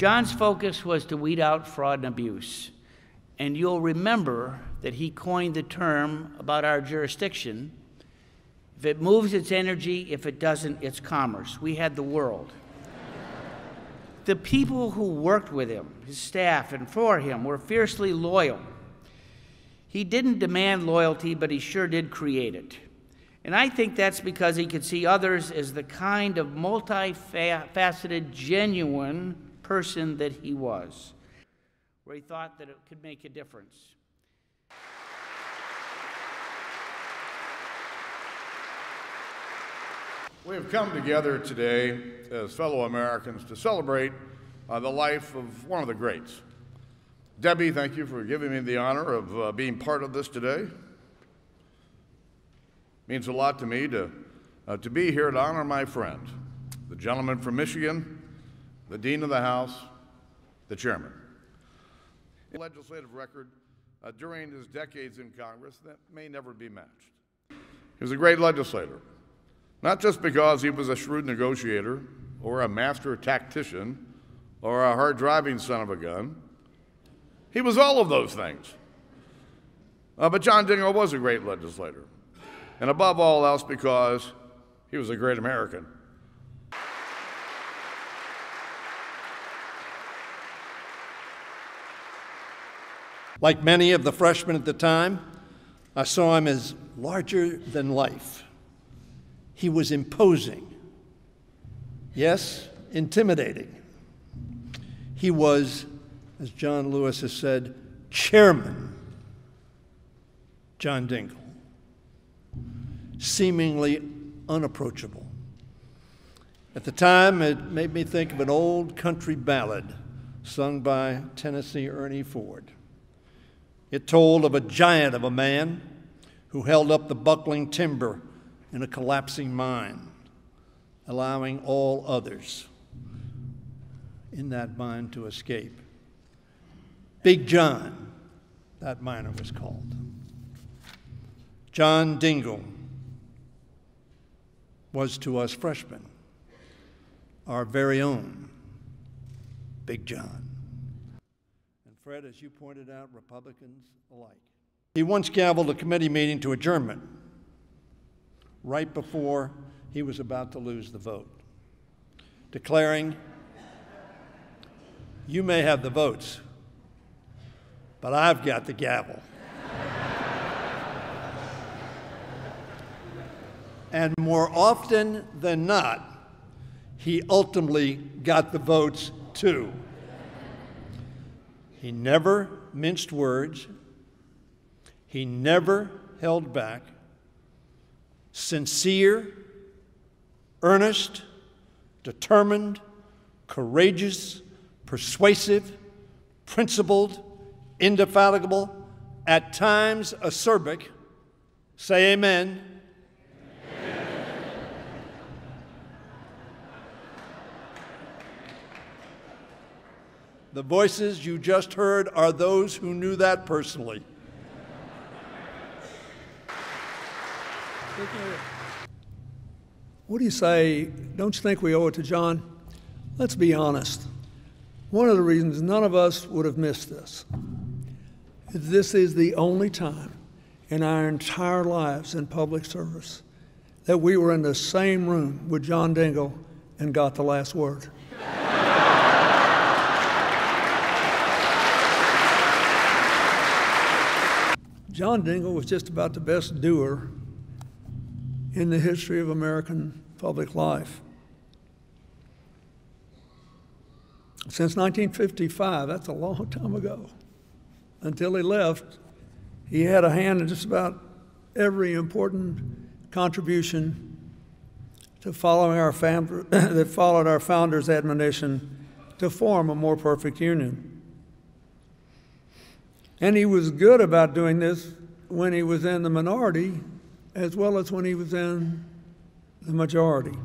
John's focus was to weed out fraud and abuse. And you'll remember that he coined the term about our jurisdiction: if it moves, it's energy; if it doesn't, it's commerce. We had the world. The people who worked with him, his staff, and for him were fiercely loyal. He didn't demand loyalty, but he sure did create it. And I think that's because he could see others as the kind of multifaceted, genuine person that he was, where he thought that it could make a difference. We have come together today as fellow Americans to celebrate the life of one of the greats. Debbie, thank you for giving me the honor of being part of this today. It means a lot to me to be here to honor my friend, the gentleman from Michigan, the Dean of the House, the Chairman. A legislative record during his decades in Congress that may never be matched. He was a great legislator, not just because he was a shrewd negotiator or a master tactician or a hard-driving son of a gun. He was all of those things. But John Dingell was a great legislator, and above all else because he was a great American. Like many of the freshmen at the time, I saw him as larger than life. He was imposing, yes, intimidating. He was, as John Lewis has said, Chairman John Dingell, seemingly unapproachable. At the time, it made me think of an old country ballad sung by Tennessee Ernie Ford. It told of a giant of a man who held up the buckling timber in a collapsing mine, allowing all others in that mine to escape. Big John, that miner was called. John Dingell was to us freshmen our very own Big John. And Fred, as you pointed out, Republicans alike. He once gavelled a committee meeting to adjournment right before he was about to lose the vote, declaring, "You may have the votes, but I've got the gavel." And more often than not, he ultimately got the votes too. He never minced words. He never held back. Sincere, earnest, determined, courageous, persuasive, principled, indefatigable, at times acerbic. Say amen. Amen. The voices you just heard are those who knew that personally. What do you say? Don't you think we owe it to John? Let's be honest. One of the reasons none of us would have missed this is this is the only time in our entire lives in public service that we were in the same room with John Dingell and got the last word. John Dingell was just about the best doer in the history of American public life. Since 1955, that's a long time ago, until he left, he had a hand in just about every important contribution to following that followed our founders' admonition to form a more perfect union. And he was good about doing this when he was in the minority as well as when he was in the majority.